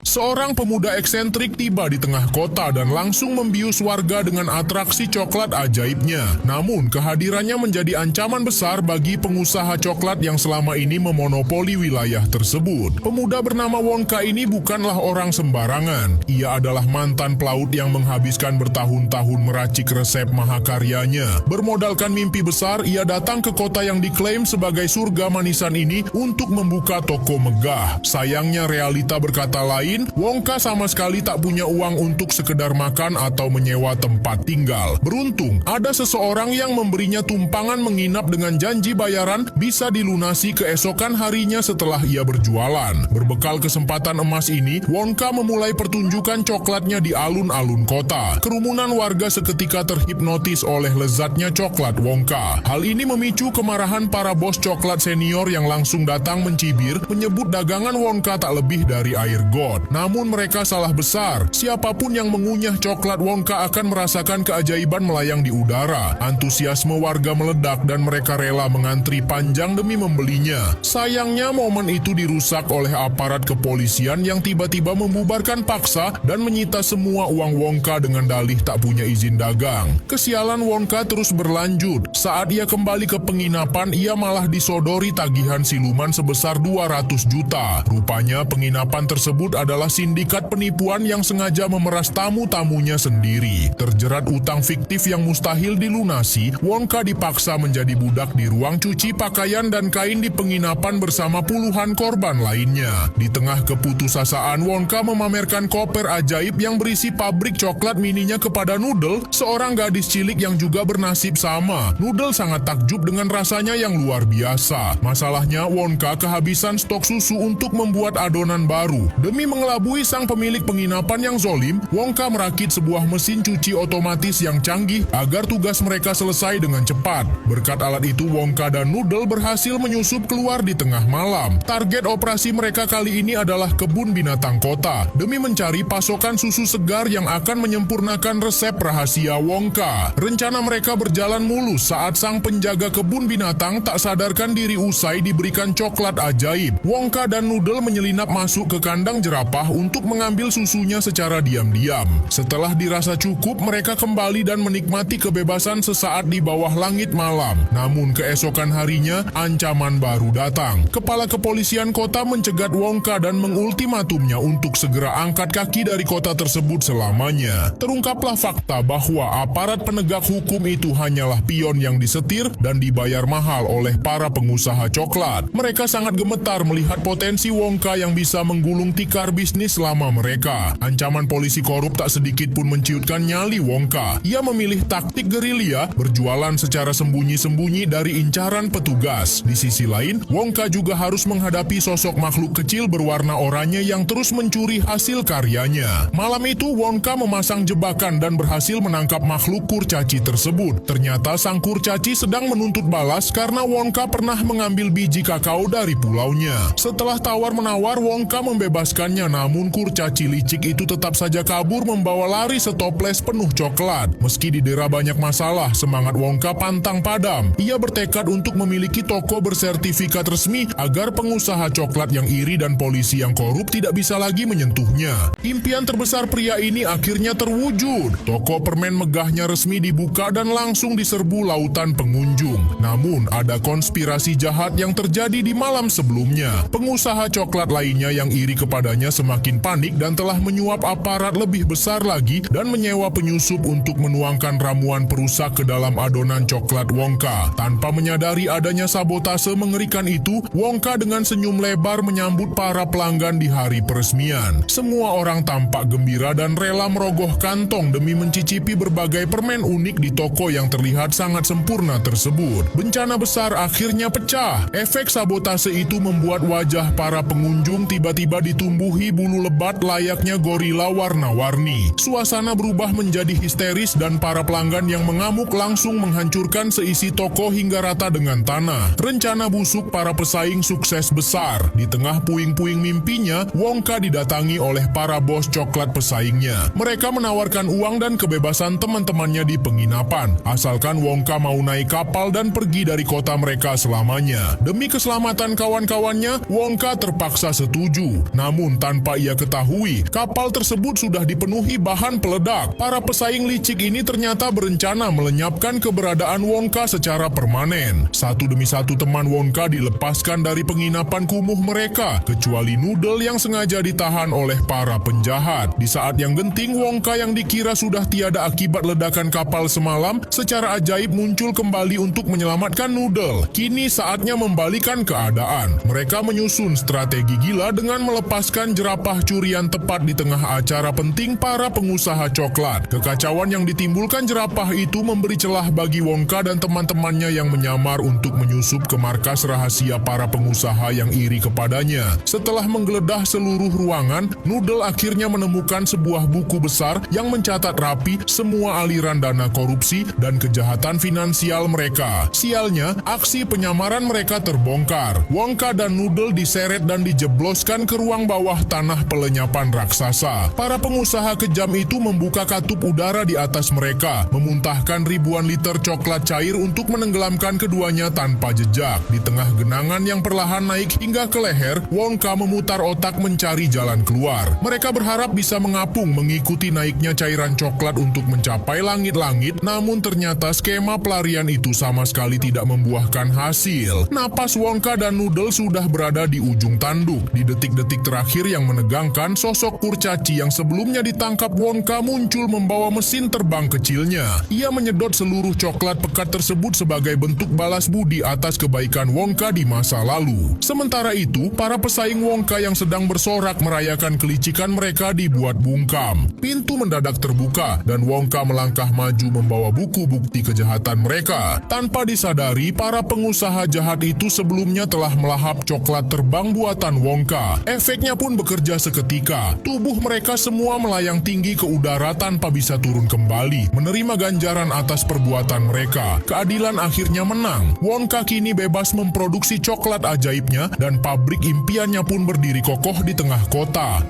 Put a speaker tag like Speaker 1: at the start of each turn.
Speaker 1: Seorang pemuda eksentrik tiba di tengah kota dan langsung membius warga dengan atraksi coklat ajaibnya. Namun, kehadirannya menjadi ancaman besar bagi pengusaha coklat yang selama ini memonopoli wilayah tersebut. Pemuda bernama Wonka ini bukanlah orang sembarangan. Ia adalah mantan pelaut yang menghabiskan bertahun-tahun meracik resep mahakaryanya. Bermodalkan mimpi besar, ia datang ke kota yang diklaim sebagai surga manisan ini untuk membuka toko megah. Sayangnya realita berkata lain, Wonka sama sekali tak punya uang untuk sekedar makan atau menyewa tempat tinggal. Beruntung, ada seseorang yang memberinya tumpangan menginap dengan janji bayaran bisa dilunasi keesokan harinya setelah ia berjualan. Berbekal kesempatan emas ini, Wonka memulai pertunjukan coklatnya di alun-alun kota. Kerumunan warga seketika terhipnotis oleh lezatnya coklat Wonka. Hal ini memicu kemarahan para bos coklat senior yang langsung datang mencibir, menyebut dagangan Wonka tak lebih dari air got. Namun mereka salah besar. Siapapun yang mengunyah coklat Wonka akan merasakan keajaiban melayang di udara. Antusiasme warga meledak dan mereka rela mengantri panjang demi membelinya. Sayangnya momen itu dirusak oleh aparat kepolisian yang tiba-tiba membubarkan paksa dan menyita semua uang Wonka dengan dalih tak punya izin dagang. Kesialan Wonka terus berlanjut. Saat ia kembali ke penginapan, ia malah disodori tagihan siluman sebesar 200 juta. Rupanya penginapan tersebut adalah sindikat penipuan yang sengaja memeras tamu-tamunya sendiri. Terjerat utang fiktif yang mustahil dilunasi, Wonka dipaksa menjadi budak di ruang cuci pakaian dan kain di penginapan bersama puluhan korban lainnya. Di tengah keputusasaan, Wonka memamerkan koper ajaib yang berisi pabrik coklat mininya kepada Noodle, seorang gadis cilik yang juga bernasib sama. Noodle sangat takjub dengan rasanya yang luar biasa. Masalahnya, Wonka kehabisan stok susu untuk membuat adonan baru. Demi mengelabui sang pemilik penginapan yang zolim, Wonka merakit sebuah mesin cuci otomatis yang canggih agar tugas mereka selesai dengan cepat. Berkat alat itu, Wonka dan Noodle berhasil menyusup keluar di tengah malam. Target operasi mereka kali ini adalah kebun binatang kota, demi mencari pasokan susu segar yang akan menyempurnakan resep rahasia Wonka. Rencana mereka berjalan mulus saat sang penjaga kebun binatang tak sadarkan diri usai diberikan coklat ajaib. Wonka dan Noodle menyelinap masuk ke kandang jerapah untuk mengambil susunya secara diam-diam. Setelah dirasa cukup, mereka kembali dan menikmati kebebasan sesaat di bawah langit malam. Namun keesokan harinya, ancaman baru datang. Kepala kepolisian kota mencegat Wonka dan mengultimatumnya untuk segera angkat kaki dari kota tersebut selamanya. Terungkaplah fakta bahwa aparat penegak hukum itu hanyalah pion yang disetir dan dibayar mahal oleh para pengusaha coklat. Mereka sangat gemetar melihat potensi Wonka yang bisa menggulung tikar bisnis lama mereka. Ancaman polisi korup tak sedikit pun menciutkan nyali Wonka. Ia memilih taktik gerilya, berjualan secara sembunyi-sembunyi dari incaran petugas. Di sisi lain, Wonka juga harus menghadapi sosok makhluk kecil berwarna oranye yang terus mencuri hasil karyanya. Malam itu, Wonka memasang jebakan dan berhasil menangkap makhluk kurcaci tersebut. Ternyata sang kurcaci sedang menuntut balas karena Wonka pernah mengambil biji kakao dari pulaunya. Setelah tawar-menawar, Wonka membebaskannya, namun kurcaci licik itu tetap saja kabur membawa lari setoples penuh coklat. Meski didera banyak masalah, semangat Wonka pantang padam. Ia bertekad untuk memiliki toko bersertifikat resmi agar pengusaha coklat yang iri dan polisi yang korup tidak bisa lagi menyentuhnya. Impian terbesar pria ini akhirnya terwujud. Toko permen megahnya resmi dibuka dan langsung diserbu lautan pengunjung. Namun, ada konspirasi jahat yang terjadi di malam sebelumnya. Pengusaha coklat lainnya yang iri kepadanya semakin panik dan telah menyuap aparat lebih besar lagi dan menyewa penyusup untuk menuangkan ramuan perusak ke dalam adonan coklat Wonka. Tanpa menyadari adanya sabotase mengerikan itu, Wonka dengan senyum lebar menyambut para pelanggan di hari peresmian. Semua orang tampak gembira dan rela merogoh kantong demi mencicipi berbagai permen unik di toko yang terlihat sangat sempurna tersebut. Bencana besar akhirnya pecah. Efek sabotase itu membuat wajah para pengunjung tiba-tiba ditumbuhi bulu lebat layaknya gorila warna-warni. Suasana berubah menjadi histeris dan para pelanggan yang mengamuk langsung menghancurkan seisi toko hingga rata dengan tanah. Rencana busuk para pesaing sukses besar. Di tengah puing-puing mimpinya, Wonka didatangi oleh para bos coklat pesaingnya. Mereka menawarkan uang dan kebebasan teman-temannya di penginapan, asalkan Wonka mau naik kapal dan pergi pergi dari kota mereka selamanya. Demi keselamatan kawan-kawannya, Wongka terpaksa setuju. Namun tanpa ia ketahui, kapal tersebut sudah dipenuhi bahan peledak. Para pesaing licik ini ternyata berencana melenyapkan keberadaan Wongka secara permanen. Satu demi satu teman Wongka dilepaskan dari penginapan kumuh mereka, kecuali Noodle yang sengaja ditahan oleh para penjahat. Di saat yang genting, Wongka yang dikira sudah tiada akibat ledakan kapal semalam, secara ajaib muncul kembali untuk menyelamatkan Noodle. Kini saatnya membalikan keadaan. Mereka menyusun strategi gila dengan melepaskan jerapah curian tepat di tengah acara penting para pengusaha coklat. Kekacauan yang ditimbulkan jerapah itu memberi celah bagi Wongka dan teman-temannya yang menyamar untuk menyusup ke markas rahasia para pengusaha yang iri kepadanya. Setelah menggeledah seluruh ruangan, Noodle akhirnya menemukan sebuah buku besar yang mencatat rapi semua aliran dana korupsi dan kejahatan finansial mereka. Sialnya, aksi penyamaran mereka terbongkar. Wongka dan Noodle diseret dan dijebloskan ke ruang bawah tanah pelenyapan raksasa. Para pengusaha kejam itu membuka katup udara di atas mereka, memuntahkan ribuan liter coklat cair untuk menenggelamkan keduanya tanpa jejak. Di tengah genangan yang perlahan naik hingga ke leher, Wongka memutar otak mencari jalan keluar. Mereka berharap bisa mengapung mengikuti naiknya cairan coklat untuk mencapai langit-langit, namun ternyata skema pelarian itu sama sekali tidak membuahkan hasil. Napas Wongka dan Noodle sudah berada di ujung tanduk. Di detik-detik terakhir yang menegangkan, sosok kurcaci yang sebelumnya ditangkap Wongka muncul membawa mesin terbang kecilnya. Ia menyedot seluruh coklat pekat tersebut sebagai bentuk balas budi atas kebaikan Wongka di masa lalu. Sementara itu, para pesaing Wongka yang sedang bersorak merayakan kelicikan mereka dibuat bungkam. Pintu mendadak terbuka dan Wongka melangkah maju membawa buku bukti kejahatan mereka. Tanpa disadari, para pengusaha jahat itu sebelumnya telah melahap coklat terbang buatan Wongka. Efeknya pun bekerja seketika. Tubuh mereka semua melayang tinggi ke udara tanpa bisa turun kembali, menerima ganjaran atas perbuatan mereka. Keadilan akhirnya menang. Wongka kini bebas memproduksi coklat ajaibnya dan pabrik impiannya pun berdiri kokoh di tengah kota.